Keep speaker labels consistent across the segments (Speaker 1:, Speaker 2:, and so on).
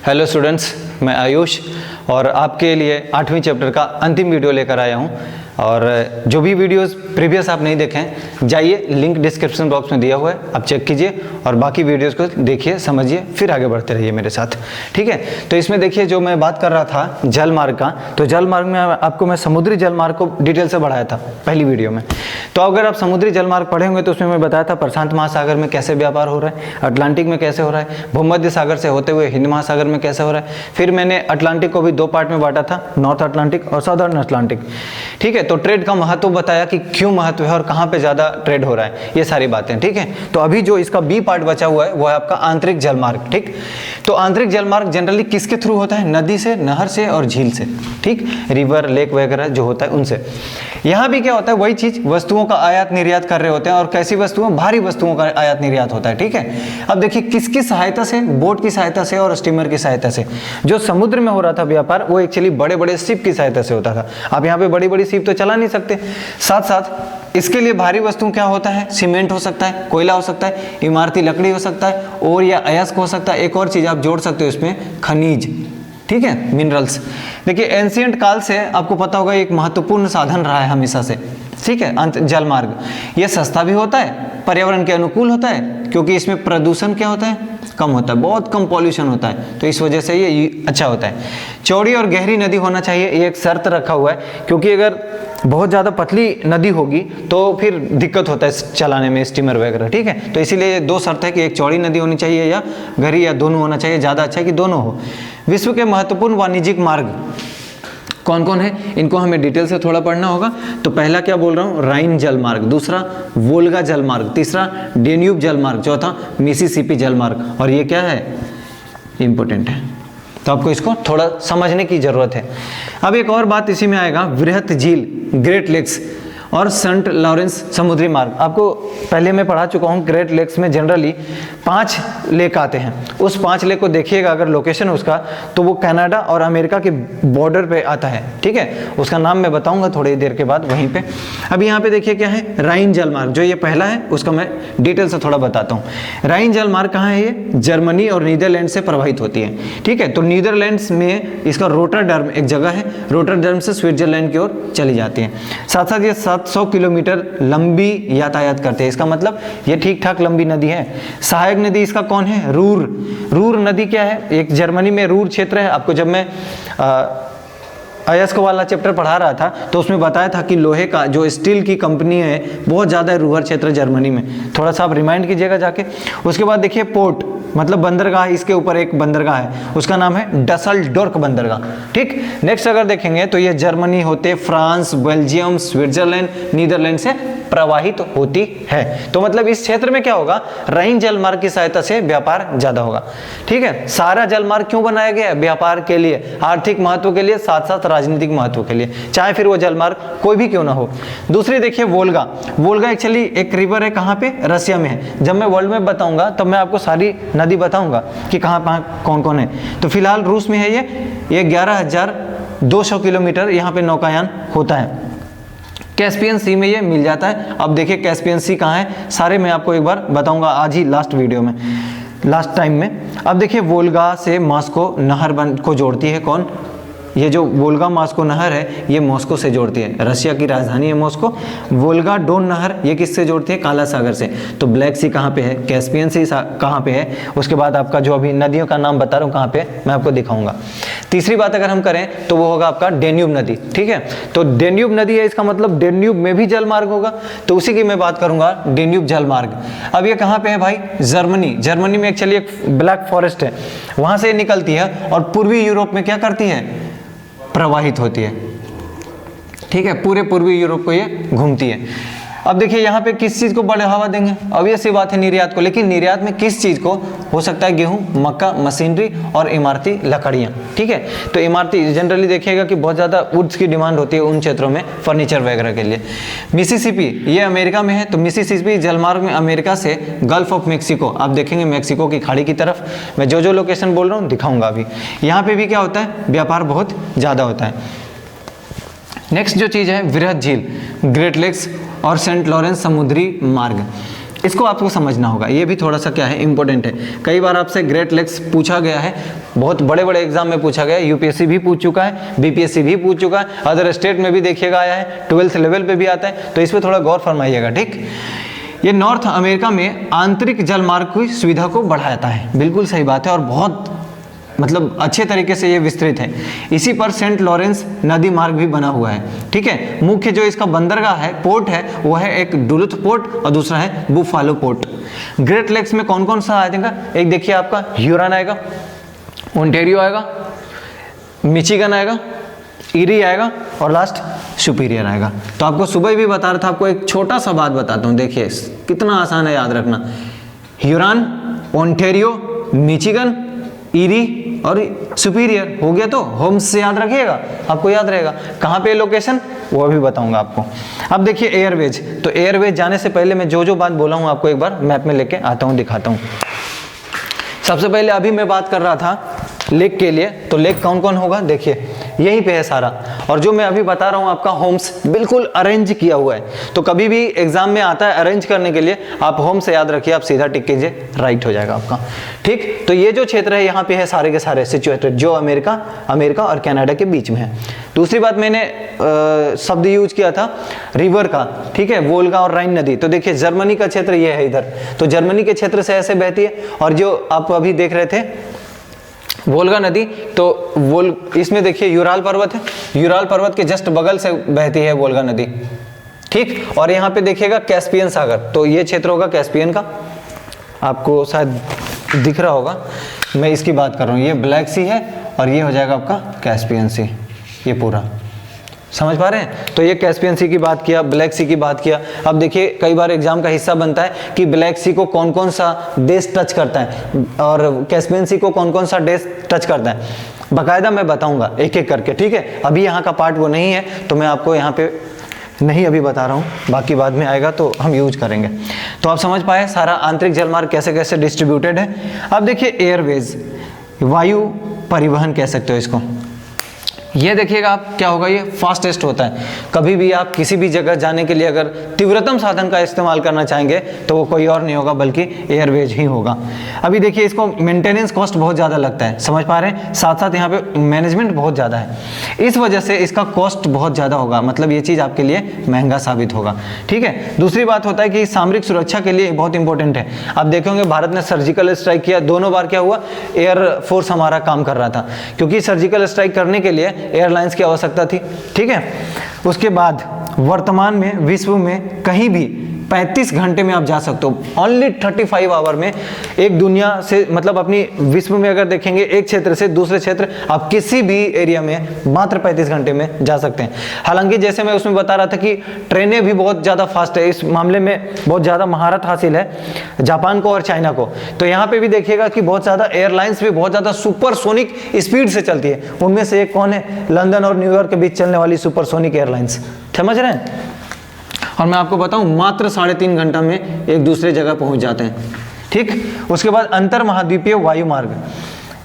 Speaker 1: Hello students, मैं आयुष और आपके लिए 8वीं चैप्टर का अंतिम वीडियो लेकर आया हूं। और जो भी वीडियोस प्रीवियस आप नहीं देखे हैं, जाइए, लिंक डिस्क्रिप्शन बॉक्स में दिया हुआ है, आप चेक कीजिए और बाकी वीडियोस को देखिए, समझिए, फिर आगे बढ़ते रहिए मेरे साथ। ठीक है, तो इसमें देखिए जो मैं बात कर रहा था जल मार्ग का, तो जल मार्ग में आपको मैं समुद्री जल मार्ग को डिटेल से बढ़ाया था पहली वीडियो में। तो अगर आप समुद्री जल मार्ग पढ़े होंगे तो उसमें मैं बताया था प्रशांत महासागर में कैसे व्यापार हो रहा है, अटलांटिक में कैसे हो रहा है, भूमध्य सागर से होते हुए हिंद महासागर में कैसे हो रहा है। फिर मैंने अटलांटिक को भी दो पार्ट में बांटा था, नॉर्थ अटलांटिक और साउदर्न अटलांटिक। ठीक है, तो ट्रेड का महत्व बताया कि क्यों महत्व है और कहाँ पे ज़्यादा ट्रेड हो रहा है, ये सारी बातें। ठीक है, तो अभी जो इसका बी पार्ट बचा हुआ है वो है आपका आंतरिक जलमार्ग। ठीक, तो आंतरिक जलमार्ग जनरली किसके थ्रू होता है? नदी से, नहर से और झील से। ठीक, रिवर, लेक वगैरह जो होता है उनसे। यहाँ भी क्या होता है, वही चीज, वस्तुओं का आयात निर्यात कर रहे होते हैं। और कैसी वस्तुओं? भारी वस्तुओं का आयात निर्यात होता है। ठीक है, अब देखिए किसकी सहायता से? बोट की सहायता से और स्टीमर की सहायता से। जो समुद्र में हो रहा था व्यापार वो एक्चुअली बड़े बड़े शिप की सहायता से होता था। आप यहाँ पे बड़ी बड़ी शिप तो चला नहीं सकते। साथ साथ इसके लिए भारी वस्तु क्या होता है? सीमेंट हो सकता है, कोयला हो सकता है, इमारती लकड़ी हो सकता है, और या अयस्क हो सकता है। एक और चीज आप जोड़ सकते हो इसमें, खनिज। ठीक है, मिनरल्स। देखिए एंशिएंट काल से आपको पता होगा एक महत्वपूर्ण साधन रहा है हमेशा से। ठीक है, जल मार्ग ये सस्ता भी होता है, पर्यावरण के अनुकूल होता है, क्योंकि इसमें प्रदूषण क्या होता है? कम होता है, बहुत कम पॉल्यूशन होता है, तो इस वजह से ये अच्छा होता है। चौड़ी और गहरी नदी होना चाहिए, ये एक शर्त रखा हुआ है, क्योंकि अगर बहुत ज़्यादा पतली नदी होगी तो फिर दिक्कत होता है चलाने में, स्टीमर वगैरह। ठीक है, तो इसीलिए दो शर्त है कि एक चौड़ी नदी होनी चाहिए या गहरी, या दोनों होना चाहिए। ज़्यादा अच्छा है कि दोनों हो। विश्व के महत्वपूर्ण वाणिज्यिक मार्ग कौन कौन है, इनको हमें डिटेल से थोड़ा पढ़ना होगा। तो पहला क्या बोल रहा हूँ? राइन जल मार्ग, दूसरा वोल्गा जल मार्ग, तीसरा डेन्यूब जल मार्ग, चौथा मिसिसिपी जल मार्ग। और ये क्या है? इंपॉर्टेंट है, तो आपको इसको थोड़ा समझने की जरूरत है। अब एक और बात इसी में आएगा, वृहत झील, ग्रेट लेक्स और सेंट लॉरेंस समुद्री मार्ग। आपको पहले मैं पढ़ा चुका हूँ, ग्रेट लेक्स में जनरली 5 लेक आते हैं। उस 5 लेक को देखिएगा अगर लोकेशन उसका, तो वो कनाडा और अमेरिका के बॉर्डर पे आता है। ठीक है, उसका नाम मैं बताऊंगा थोड़ी देर के बाद वहीं पे। अभी यहाँ पे देखिए क्या है, राइन जल मार्ग, जो ये पहला है उसका मैं डिटेल से थोड़ा बताता हूँ। राइन जल मार्ग कहाँ है? ये जर्मनी और नीदरलैंड से प्रवाहित होती है। ठीक है, तो नीदरलैंड्स में इसका रोटरडर्म एक जगह है, रोटरडर्म से स्विट्जरलैंड की ओर चली जाती है। साथ साथ ये 700 किलोमीटर लंबी यातायात करते हैं। इसका मतलब ये ठीक ठाक लंबी नदी है। सहायक नदी इसका कौन है? रूर। रूर नदी क्या है? एक जर्मनी में रूर क्षेत्र है। आपको जब मैं अयस्क वाला चैप्टर पढ़ा रहा था तो उसमें बताया था कि लोहे का जो स्टील की कंपनी है बहुत ज़्यादा है रूर क्षेत्र जर्मनी में। थोड़ा सा आप रिमाइंड कीजिएगा जाके। उसके बाद देखिए पोर्ट, मतलब बंदरगाह, इसके ऊपर एक बंदरगाह है, उसका नाम है डसलडोर्फ बंदरगाह। ठीक, नेक्स्ट अगर देखेंगे तो ये जर्मनी होते फ्रांस, बेल्जियम, स्विट्जरलैंड, नीदरलैंड से प्रवाहित होती है। तो मतलब इस क्षेत्र में क्या होगा? राइन जलमार्ग की सहायता से व्यापार ज्यादा होगा। ठीक है, सारा जलमार्ग क्यों बनाया गया? व्यापार के लिए, आर्थिक महत्व के लिए, साथ साथ राजनीतिक महत्व के लिए, चाहे फिर वो जलमार्ग कोई भी क्यों ना हो। दूसरी देखिए वोल्गा। वोल्गा एक्चुअली एक रिवर है, कहाँ पे? रसिया में है। जब मैं वर्ल्ड में बताऊंगा तब मैं आपको सारी नदी बताऊंगा कि कहाँ कौन कौन है। तो फिलहाल रूस में है ये 11,200 किलोमीटर यहाँ पे नौकायान होता है। कैस्पियन सी में ये मिल जाता है। अब देखिए कैस्पियन सी कहाँ है, सारे मैं आपको एक बार बताऊंगा आज ही लास्ट वीडियो में, लास्ट टाइम में। अब देखिए वोल्गा से मॉस्को नहर को जोड़ती है कौन? ये जो वोल्गा मॉस्को नहर है ये मॉस्को से जोड़ती है, रशिया की राजधानी है मॉस्को। वोल्गा डोन नहर ये किससे जोड़ती है? काला सागर से। तो ब्लैक सी कहाँ पे है? कैस्पियन सी कहाँ पे है? उसके बाद आपका जो अभी नदियों का नाम बता रहा हूँ कहाँ पे, मैं आपको दिखाऊंगा। तीसरी बात अगर हम करें तो वो होगा आपका डेन्यूब नदी। ठीक है, तो डेन्यूब नदी है, इसका मतलब डेन्यूब में भी जल मार्ग होगा, तो उसी की मैं बात करूंगा, डेन्यूब जल मार्ग। अब ये कहाँ पे है भाई? जर्मनी। जर्मनी में एक्चुअली एक ब्लैक फॉरेस्ट है, वहां से निकलती है और पूर्वी यूरोप में क्या करती है? प्रवाहित होती है। ठीक है, पूरे पूर्वी यूरोप को ये घूमती है। अब देखिए यहाँ पे किस चीज को बढ़ावा देंगे? ऑब्वियस बात है निर्यात को, लेकिन निर्यात में किस चीज को? हो सकता है गेहूं, मक्का, मशीनरी और इमारती लकड़ियां। ठीक है, तो इमारती जनरली देखिएगा कि बहुत ज्यादा वुड्स की डिमांड होती है उन क्षेत्रों में, फर्नीचर वगैरह के लिए। मिसिसिपी ये अमेरिका में है, तो मिसिसिपी जलमार्ग में अमेरिका से गल्फ ऑफ मेक्सिको, आप देखेंगे मेक्सिको की खाड़ी की तरफ, मैं जो जो लोकेशन बोल रहा हूँ दिखाऊंगा अभी। यहाँ पे भी क्या होता है? व्यापार बहुत ज्यादा होता है। नेक्स्ट जो चीज है वृहत झील, ग्रेट लेक्स और सेंट लॉरेंस समुद्री मार्ग। इसको आपको समझना होगा, ये भी थोड़ा सा क्या है इंपॉर्टेंट है। कई बार आपसे ग्रेट लेक्स पूछा गया है, बहुत बड़े बड़े एग्जाम में पूछा गया है, यूपीएससी भी पूछ चुका है, बीपीएससी भी पूछ चुका है, अदर स्टेट में भी देखिएगा आया है, 12th लेवल पे भी आता है, तो इस पर थोड़ा गौर फरमाइएगा, ठीक। ये नॉर्थ अमेरिका में आंतरिक जलमार्ग की सुविधा को बढ़ाता है, बिल्कुल सही बात है, और बहुत मतलब अच्छे तरीके से ये विस्तृत है। इसी पर सेंट लॉरेंस नदी मार्ग भी बना हुआ है, ठीक है। मुख्य जो इसका बंदरगाह है, पोर्ट है, वो है एक डुलुथ पोर्ट और दूसरा है बुफालो पोर्ट। ग्रेट लेक्स में कौन कौन सा आएगा, एक देखिए आपका ह्यूरॉन आएगा, ओंटारियो आएगा, मिचिगन आएगा, ईरी आएगा और लास्ट सुपीरियर आएगा। तो आपको सुबह भी बता रहा था, आपको एक छोटा सा बात बताता हूँ, देखिए कितना आसान है याद रखना। ह्यूरॉन, ओंटारियो, मिचिगन, ईरी और सुपीरियर हो गया, तो होम्स से याद रखिएगा, आपको याद रहेगा। कहाँ पे लोकेशन वो अभी बताऊंगा आपको। अब देखिए एयरवेज, तो एयरवेज जाने से पहले मैं जो जो बात बोला हूँ आपको एक बार मैप में लेके आता हूँ, दिखाता हूँ। सबसे पहले अभी मैं बात कर रहा था लेक के लिए, तो लेक कौन कौन होगा, देखिए यहीं पे है सारा, और जो मैं अभी बता रहा हूँ आपका होम्स बिल्कुल अरेंज किया हुआ है। तो कभी भी एग्जाम में आता है अरेंज करने के लिए, आप होम से याद रखिए, आप सीधा टिक कीजिए, राइट हो जाएगा आपका, ठीक। तो ये जो क्षेत्र है यहाँ पे है सारे के सारे सिचुएटेड, जो अमेरिका और कनाडा के बीच में है। दूसरी बात मैंने शब्द यूज किया था रिवर का, ठीक है, वोल्गा और राइन नदी। तो देखिए जर्मनी का क्षेत्र ये है इधर, तो जर्मनी के क्षेत्र से ऐसे बहती है, और जो आप अभी देख रहे थे वोल्गा नदी, तो इसमें देखिए यूराल पर्वत है, यूराल पर्वत के जस्ट बगल से बहती है वोल्गा नदी, ठीक। और यहाँ पे देखिएगा कैस्पियन सागर, तो ये क्षेत्र होगा कैस्पियन का, आपको शायद दिख रहा होगा, मैं इसकी बात कर रहा हूँ, ये ब्लैक सी है और ये हो जाएगा आपका कैस्पियन सी, ये पूरा समझ पा रहे हैं। तो ये कैस्पियन सी की बात किया, ब्लैक सी की बात किया। अब देखिए कई बार एग्जाम का हिस्सा बनता है कि ब्लैक सी को कौन कौन सा देश टच करता है और कैस्पियन सी को कौन कौन सा देश टच करता है, बाकायदा मैं बताऊंगा एक एक करके, ठीक है। अभी यहाँ का पार्ट वो नहीं है, तो मैं आपको यहाँ पे नहीं अभी बता रहा हूँ, बाकी बाद में आएगा तो हम यूज करेंगे। तो आप समझ पाए सारा आंतरिक जलमार्ग कैसे कैसे डिस्ट्रीब्यूटेड है। अब देखिए एयरवेज, वायु परिवहन कह सकते हो इसको। ये देखिएगा आप क्या होगा, ये फास्टेस्ट होता है। कभी भी आप किसी भी जगह जाने के लिए अगर तीव्रतम साधन का इस्तेमाल करना चाहेंगे तो वो कोई और नहीं होगा बल्कि एयरवेज ही होगा। अभी देखिए इसको मेंटेनेंस कॉस्ट बहुत ज़्यादा लगता है, समझ पा रहे हैं, साथ साथ यहाँ पे मैनेजमेंट बहुत ज़्यादा है, इस वजह से इसका कॉस्ट बहुत ज़्यादा होगा, मतलब ये चीज़ आपके लिए महंगा साबित होगा, ठीक है। दूसरी बात होता है कि सामरिक सुरक्षा के लिए बहुत इंपॉर्टेंट है। आप देखेंगे भारत ने सर्जिकल स्ट्राइक किया, दोनों बार क्या हुआ, एयर फोर्स हमारा काम कर रहा था, क्योंकि सर्जिकल स्ट्राइक करने के लिए एयरलाइंस की आवश्यकता थी, ठीक है। उसके बाद वर्तमान में विश्व में कहीं भी 35 घंटे में आप जा सकते हो, ओनली 35 आवर में एक दुनिया से, मतलब अपनी विश्व में अगर देखेंगे एक क्षेत्र से दूसरे क्षेत्र आप किसी भी एरिया में मात्र 35 घंटे में जा सकते हैं। हालांकि जैसे मैं उसमें बता रहा था कि ट्रेनें भी बहुत ज़्यादा फास्ट है, इस मामले में बहुत ज़्यादा महारत हासिल है जापान को और चाइना को। तो यहाँ पे भी देखिएगा कि बहुत ज़्यादा एयरलाइंस भी बहुत ज़्यादा सुपरसोनिक स्पीड से चलती है। उनमें से एक कौन है, लंदन और न्यूयॉर्क के बीच चलने वाली सुपरसोनिक एयरलाइंस, समझ रहे हैं। और मैं आपको बताऊं मात्र 3.5 घंटा में एक दूसरे जगह पहुंच जाते हैं, ठीक। उसके बाद अंतर महाद्वीपीय वायु मार्ग,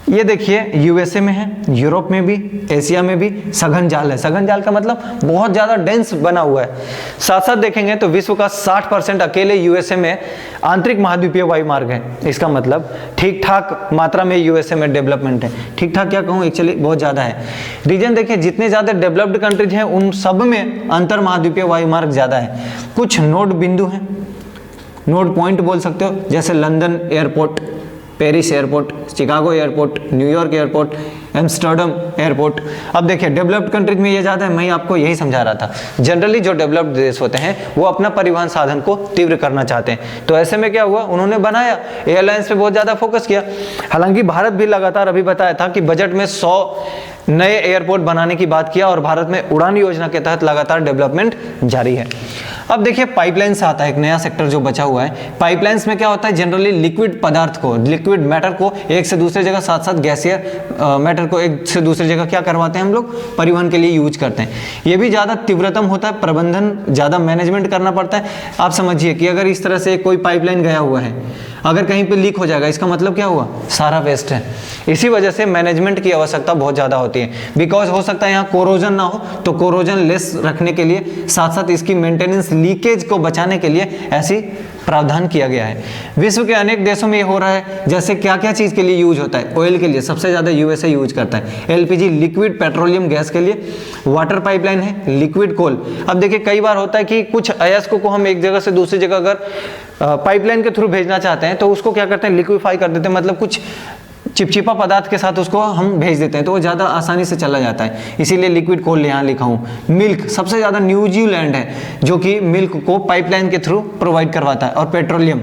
Speaker 1: ये देखिए यूएसए में है, यूरोप में भी, एशिया में भी सघन जाल है। सघन जाल का मतलब बहुत ज़्यादा डेंस बना हुआ है। साथ साथ देखेंगे तो विश्व का 60% अकेले यूएसए में आंतरिक महाद्वीपीय वायु मार्ग है। इसका मतलब ठीक ठाक मात्रा में यूएसए में डेवलपमेंट है। ठीक ठाक क्या कहूँ, एक्चुअली बहुत ज़्यादा है। रीजन देखिए जितने ज़्यादा डेवलप्ड कंट्रीज हैं उन सब में अंतर महाद्वीपीय वायु मार्ग ज़्यादा है। कुछ नोड बिंदु हैं, नोड पॉइंट बोल सकते हो, जैसे London airport, Paris airport, Chicago airport, New York airport, Amsterdam airport. अब देखिए डेवलप्ड कंट्रीज में ये ज़्यादा है, मैं आपको यही समझा रहा था। जनरली जो डेवलप्ड देश होते हैं वो अपना परिवहन साधन को तीव्र करना चाहते हैं, तो ऐसे में क्या हुआ, उन्होंने बनाया, एयरलाइंस पे बहुत ज़्यादा फोकस किया। हालांकि भारत भी लगातार, अभी बताया था कि बजट में 100 नए एयरपोर्ट बनाने की बात किया और भारत में उड़ान योजना के तहत लगातार डेवलपमेंट जारी है। अब देखिए पाइपलाइंस आता है, एक नया सेक्टर जो बचा हुआ है। पाइपलाइंस में क्या होता है, जनरली लिक्विड पदार्थ को, लिक्विड मैटर को एक से दूसरे जगह, साथ साथ गैसियर मैटर को एक से दूसरी जगह क्या करवाते हैं हम लोग, परिवहन के लिए यूज करते हैं। ये भी ज़्यादा तीव्रतम होता है, प्रबंधन ज़्यादा मैनेजमेंट करना पड़ता है। आप समझिए कि अगर इस तरह से कोई पाइपलाइन गया हुआ है, अगर कहीं पे लीक हो जाएगा, इसका मतलब क्या हुआ, सारा वेस्ट है। इसी वजह से मैनेजमेंट की आवश्यकता बहुत ज़्यादा होती है। बिकॉज हो सकता है यहाँ कोरोजन ना हो, तो कोरोजन लेस रखने के लिए, साथ साथ इसकी मेंटेनेंस, लीकेज को बचाने के लिए ऐसी प्रावधान किया गया है। विश्व के अनेक देशों में ये हो रहा है। जैसे क्या क्या चीज़ के लिए यूज होता है? ऑयल के लिए सबसे ज़्यादा यूएसए यूज करता है, एलपीजी लिक्विड पेट्रोलियम गैस के लिए, वाटर पाइपलाइन है, लिक्विड कोल। अब देखिए कई बार होता है कि कुछ अयस्क को हम एक जगह से दूसरी जगह अगर पाइपलाइन के थ्रू भेजना चाहते हैं तो उसको क्या करते हैं, लिक्विफाई कर देते हैं, मतलब कुछ चिपचिपा पदार्थ के साथ उसको हम भेज देते हैं तो वो ज़्यादा आसानी से चला जाता है, इसीलिए लिक्विड कोल यहाँ लिखा हूँ। मिल्क सबसे ज़्यादा न्यूजीलैंड है जो कि मिल्क को पाइपलाइन के थ्रू प्रोवाइड करवाता है, और पेट्रोलियम।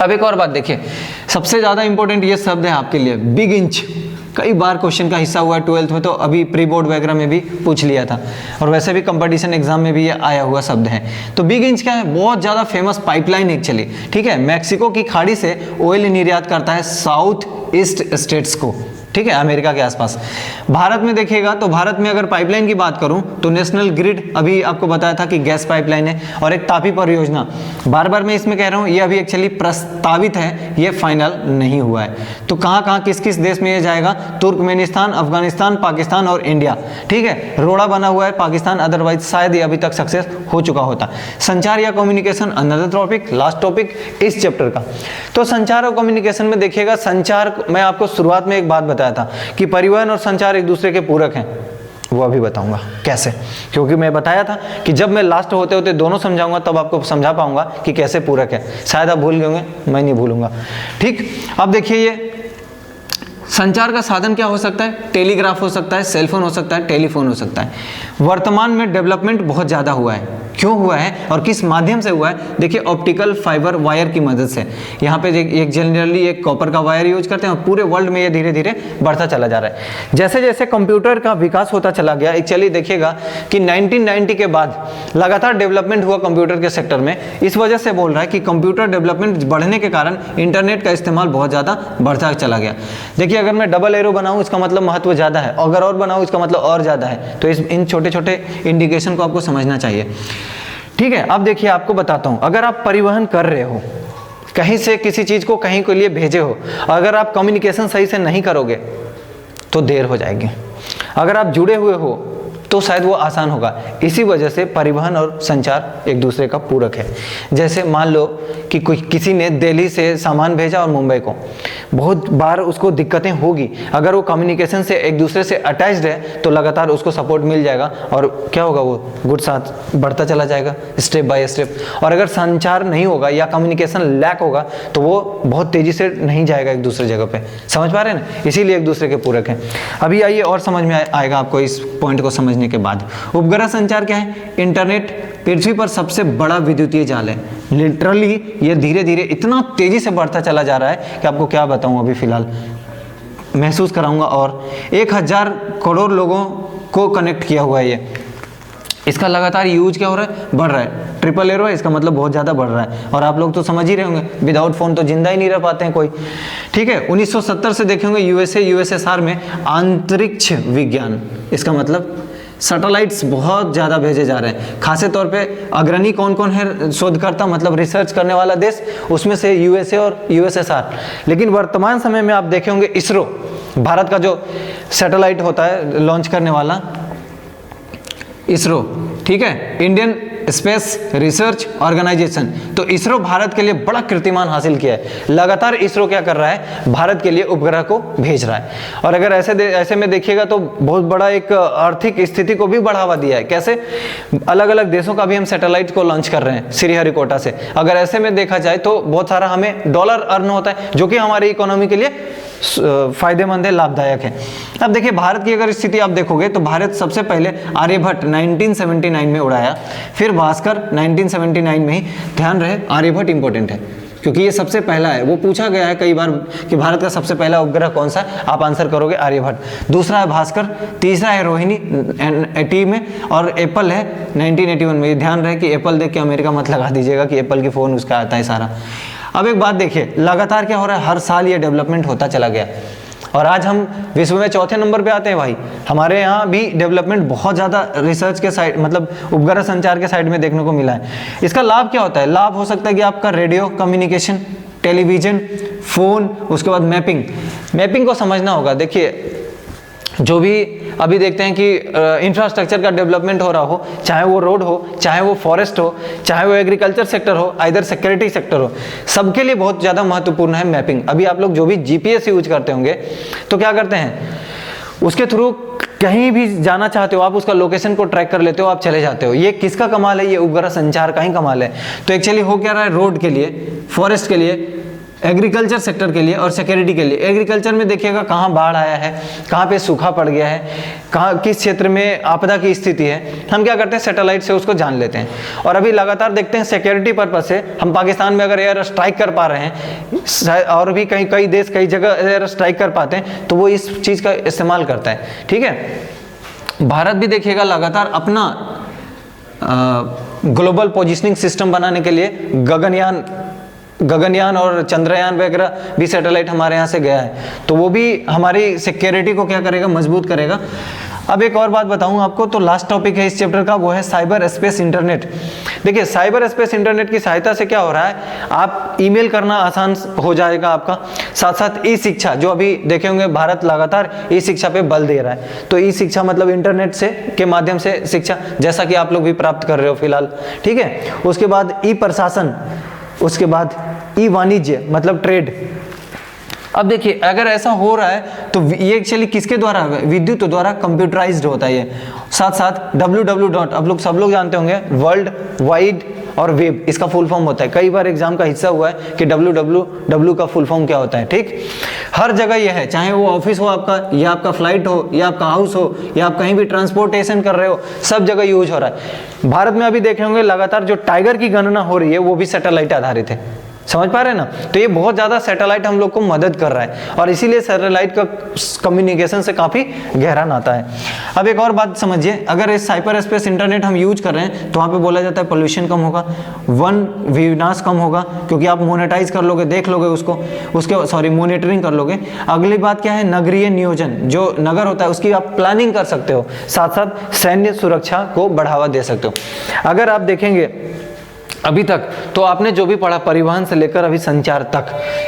Speaker 1: अब एक और बात देखिए, सबसे ज़्यादा इंपॉर्टेंट ये शब्द है आपके लिए, बिग इंच। कई बार क्वेश्चन का हिस्सा हुआ है 12th में, तो अभी प्री बोर्ड वगैरह में भी पूछ लिया था, और वैसे भी कंपटीशन एग्जाम में भी ये आया हुआ शब्द है। तो बिग इंच क्या है? बहुत ज़्यादा फेमस पाइपलाइन एक्चुअली, ठीक है, मैक्सिको की खाड़ी से ऑयल निर्यात करता है साउथ ईस्ट स्टेट्स को, ठीक है, अमेरिका के आसपास। भारत में देखिएगा तो भारत में अगर पाइपलाइन की बात करूं तो नेशनल ग्रिड, अभी आपको बताया था कि गैस पाइपलाइन है, और एक तापी परियोजना, बार बार मैं इसमें कह रहा हूं ये अभी एक्चुअली प्रस्तावित है, ये फाइनल नहीं हुआ है। तो कहां कहां किस किस देश में ये जाएगा? तुर्कमेनिस्तान, अफगानिस्तान, पाकिस्तान और इंडिया, ठीक है। रोड़ा बना हुआ है पाकिस्तान, अदरवाइज शायद ये अभी तक सक्सेस हो चुका होता। संचार या communication another topic, last topic इस चैप्टर का। तो संचार और कम्युनिकेशन में देखिएगा, संचार मैं आपको शुरुआत में एक बात बताया था कि परिवहन और संचार एक दूसरे के पूरक हैं, वो अभी बताऊंगा कैसे, क्योंकि मैं बताया था कि जब मैं लास्ट होते होते दोनों समझाऊंगा तब आपको समझा पाऊंगा कि कैसे पूरक है। शायद आप भूल गए होंगे, मैं नहीं भूलूंगा, ठीक। अब देखिए ये संचार का साधन क्या हो सकता है? टेलीग्राफ हो सकता है, सेलफोन हो सकता है, टेलीफोन हो सकता है। वर्तमान में डेवलपमेंट बहुत ज़्यादा हुआ है। क्यों हुआ है और किस माध्यम से हुआ है? देखिए ऑप्टिकल फाइबर वायर की मदद से। यहाँ पे एक जनरली एक कॉपर का वायर यूज करते हैं, और पूरे वर्ल्ड में ये धीरे धीरे बढ़ता चला जा रहा है। जैसे जैसे कंप्यूटर का विकास होता चला गया, एक्चुअली देखिएगा कि 1990 के बाद लगातार डेवलपमेंट हुआ कंप्यूटर के सेक्टर में। इस वजह से बोल रहा है कि कंप्यूटर डेवलपमेंट बढ़ने के कारण इंटरनेट का इस्तेमाल बहुत ज़्यादा बढ़ता चला गया। देखिए अगर मैं डबल एरो बनाऊँ इसका मतलब महत्व ज़्यादा है, अगर और बनाऊँ इसका मतलब और ज़्यादा है। तो इन छोटे छोटे इंडिकेशन को आपको समझना चाहिए, ठीक है। अब देखिए आपको बताता हूं, अगर आप परिवहन कर रहे हो, कहीं से किसी चीज को कहीं के लिए भेजे हो, अगर आप कम्युनिकेशन सही से नहीं करोगे तो देर हो जाएगी। अगर आप जुड़े हुए हो तो शायद वो आसान होगा। इसी वजह से परिवहन और संचार एक दूसरे का पूरक है। जैसे मान लो कि किसी ने दिल्ली से सामान भेजा और मुंबई को, बहुत बार उसको दिक्कतें होगी। अगर वो कम्युनिकेशन से एक दूसरे से अटैच्ड है तो लगातार उसको सपोर्ट मिल जाएगा, और क्या होगा, वो गुड साथ बढ़ता चला जाएगा स्टेप बाय स्टेप। और अगर संचार नहीं होगा या कम्युनिकेशन लैक होगा तो वो बहुत तेजी से नहीं जाएगा एक दूसरे जगह पे। समझ पा रहे हैं ना? इसीलिए एक दूसरे के पूरक हैं। अभी आइए और समझ में आएगा आपको इस पॉइंट को समझने के बाद। उपग्रह संचार क्या है? इंटरनेट पृथ्वी पर सबसे बड़ा विद्युतीय जाल है। लिटरली ये धीरे धीरे इतना तेजी से बढ़ता चला जा रहा है कि आपको क्या बताऊं, अभी फिलहाल महसूस कराऊंगा। और 1000 करोड़ लोगों को कनेक्ट किया हुआ है ये। इसका लगातार यूज क्या हो रहा है? बढ़ रहा है। ट्रिपल एरो है, इसका मतलब बहुत ज़्यादा बढ़ रहा है। और आप लोग तो समझ ही रहे होंगे, विदाउट फोन तो जिंदा ही नहीं रह पाते हैं कोई, ठीक है। 1970 से देखेंगे यूएसएसआर में अंतरिक्ष विज्ञान, इसका मतलब सैटेलाइट्स बहुत ज़्यादा भेजे जा रहे हैं। खासे तौर पे अग्रणी कौन कौन है शोधकर्ता, मतलब रिसर्च करने वाला देश, उसमें से यूएसए और यूएसएसआर। लेकिन वर्तमान समय में आप देखे होंगे इसरो, भारत का जो सैटेलाइट होता है लॉन्च करने वाला इसरो, ठीक है, इंडियन स्पेस रिसर्च ऑर्गेनाइजेशन। तो इसरो भारत के लिए बड़ा कीर्तिमान हासिल किया है। लगातार इसरो क्या कर रहा है? भारत के लिए उपग्रह को भेज रहा है। और अगर ऐसे में देखिएगा तो बहुत बड़ा एक आर्थिक स्थिति को भी बढ़ावा दिया है। कैसे? अलग अलग देशों का भी हम सैटेलाइट को लॉन्च कर रहे हैं श्रीहरिकोटा से। अगर ऐसे में देखा जाए तो बहुत सारा हमें डॉलर अर्न होता है, जो कि हमारी इकोनॉमी के लिए फायदेमंद है, लाभदायक है। अब देखिए भारत की अगर स्थिति आप देखोगे तो भारत सबसे पहले आर्यभट्ट 1979 में उड़ाया, फिर भास्कर 1979 में ही। ध्यान रहे आर्यभट्ट इंपॉर्टेंट है क्योंकि ये सबसे पहला है। वो पूछा गया है कई बार कि भारत का सबसे पहला उपग्रह कौन सा है, आप आंसर करोगे आर्यभट्ट। दूसरा है भास्कर, तीसरा है रोहिणी 80 में, और एप्पल है 1981 में। ध्यान रहे कि एप्पल देख के अमेरिका मत लगा दीजिएगा कि एप्पल की फ़ोन उसका आता है सारा। अब एक बात देखिए, लगातार क्या हो रहा है, हर साल ये डेवलपमेंट होता चला गया, और आज हम विश्व में चौथे नंबर पे आते हैं भाई। हमारे यहाँ भी डेवलपमेंट बहुत ज़्यादा रिसर्च के साइड, मतलब उपग्रह संचार के साइड में देखने को मिला है। इसका लाभ क्या होता है? लाभ हो सकता है कि आपका रेडियो कम्युनिकेशन, टेलीविजन, फ़ोन, उसके बाद मैपिंग को समझना होगा। देखिए जो भी अभी देखते हैं कि इंफ्रास्ट्रक्चर का डेवलपमेंट हो रहा हो, चाहे वो रोड हो, चाहे वो फॉरेस्ट हो, चाहे वो एग्रीकल्चर सेक्टर हो, इधर सिक्योरिटी सेक्टर हो, सबके लिए बहुत ज़्यादा महत्वपूर्ण है मैपिंग। अभी आप लोग जो भी जीपीएस यूज करते होंगे तो क्या करते हैं, उसके थ्रू कहीं भी जाना चाहते हो आप, उसका लोकेशन को ट्रैक कर लेते हो, आप चले जाते हो। ये किसका कमाल है? ये उपग्रह संचार का ही कमाल है। तो एक्चुअली हो क्या रहा है, रोड के लिए, फॉरेस्ट के लिए, एग्रीकल्चर सेक्टर के लिए और सिक्योरिटी के लिए। एग्रीकल्चर में देखिएगा कहाँ बाढ़ आया है, कहाँ पे सूखा पड़ गया है, कहाँ किस क्षेत्र में आपदा की स्थिति है, हम क्या करते हैं सैटेलाइट से उसको जान लेते हैं। और अभी लगातार देखते हैं सिक्योरिटी पर्पज से हम पाकिस्तान में अगर एयर स्ट्राइक कर पा रहे हैं, और भी कई देश कई जगह एयर स्ट्राइक कर पाते हैं, तो वो इस चीज़ का इस्तेमाल करता है। ठीक है, भारत भी देखिएगा लगातार अपना ग्लोबल पोजिशनिंग सिस्टम बनाने के लिए गगनयान और चंद्रयान वगैरह भी सैटेलाइट हमारे यहाँ से गया है, तो वो भी हमारी सिक्योरिटी को क्या करेगा, मजबूत करेगा। अब एक और बात बताऊं आपको, तो लास्ट टॉपिक है इस चैप्टर का, वो है साइबर स्पेस इंटरनेट। देखिए साइबर स्पेस इंटरनेट की सहायता से क्या हो रहा है, आप ईमेल करना आसान हो जाएगा आपका, साथ साथ ई शिक्षा, जो अभी देखे होंगे भारत लगातार ई शिक्षा पे बल दे रहा है। तो ई शिक्षा मतलब इंटरनेट से के माध्यम से शिक्षा, जैसा कि आप लोग भी प्राप्त कर रहे हो फिलहाल। ठीक है, उसके बाद ई प्रशासन, उसके बाद ई वाणिज्य मतलब ट्रेड। अब देखिए अगर ऐसा हो रहा है तो ये एक्चुअली किसके द्वारा, विद्युत द्वारा कंप्यूटराइज्ड होता है ये। साथ साथ www, अब लोग सब लोग जानते होंगे, वर्ल्ड वाइड और वेब, इसका फुल फॉर्म होता है। कई बार एग्जाम का हिस्सा हुआ है कि www का फुल फॉर्म क्या होता है। ठीक, हर जगह यह है, चाहे वो ऑफिस हो आपका, या आपका फ्लाइट हो, या आपका हाउस हो, या आप कहीं भी ट्रांसपोर्टेशन कर रहे हो, सब जगह यूज हो रहा है। भारत में अभी देखे होंगे लगातार जो टाइगर की गणना हो रही है वो भी सैटेलाइट आधारित है। समझ पा रहे हैं ना, तो ये बहुत ज़्यादा सैटेलाइट हम लोग को मदद कर रहा है, और इसीलिए सैटेलाइट का कम्युनिकेशन से काफ़ी गहरा नाता है। अब एक और बात समझिए, अगर इस साइबर स्पेस इंटरनेट हम यूज कर रहे हैं तो वहाँ पे बोला जाता है पोल्यूशन कम होगा, वन विनाश कम होगा, क्योंकि आप मोनेटाइज कर लोगे, देख लोगे उसके मॉनिटरिंग कर लोगे। अगली बात क्या है, नगरीय नियोजन, जो नगर होता है उसकी आप प्लानिंग कर सकते हो, साथ साथ सैन्य सुरक्षा को बढ़ावा दे सकते हो। अगर आप देखेंगे अभी तक तो आपने जो भी पढ़ा परिवहन से लेकर अभी संचार तक,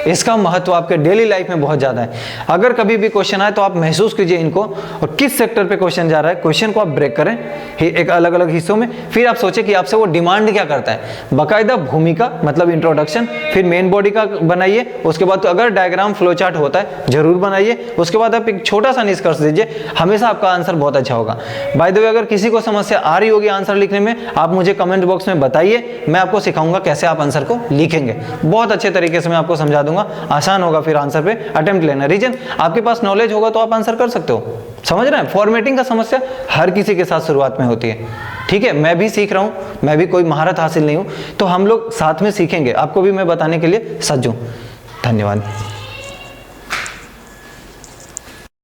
Speaker 1: इसका महत्व आपके डेली लाइफ में बहुत ज़्यादा है। अगर कभी भी क्वेश्चन आए तो आप महसूस कीजिए इनको, और किस सेक्टर पे क्वेश्चन जा रहा है, क्वेश्चन को आप ब्रेक करें एक अलग अलग हिस्सों में, फिर आप सोचें कि आपसे वो डिमांड क्या करता है। बाकायदा भूमिका मतलब इंट्रोडक्शन, फिर मेन बॉडी का बनाइए, उसके बाद तो अगर डायग्राम फ्लो चार्ट होता है जरूर बनाइए, उसके बाद आप एक छोटा सा निष्कर्ष दीजिए, हमेशा आपका आंसर बहुत अच्छा होगा। बाय द वे, अगर किसी को समस्या आ रही होगी आंसर लिखने में, आप मुझे कमेंट बॉक्स में बताइए, मैं आपको सिखाऊंगा कैसे आप आंसर को लिखेंगे। बहुत अच्छे तरीके से मैं आपको समझा दूंगा, आसान होगा फिर आंसर पे अटेम्प्ट लेना। रीजन, आपके पास नॉलेज होगा तो आप आंसर कर सकते हो। समझ रहे हैं, फॉर्मेटिंग का समस्या हर किसी के साथ शुरुआत में होती है। ठीक है, मैं भी सीख रहा हूं, मैं भी कोई महारत हासिल नहीं हूं, तो हम लोग साथ में सीखेंगे। आपको भी मैं बताने के लिए सज्ज हूं। धन्यवाद।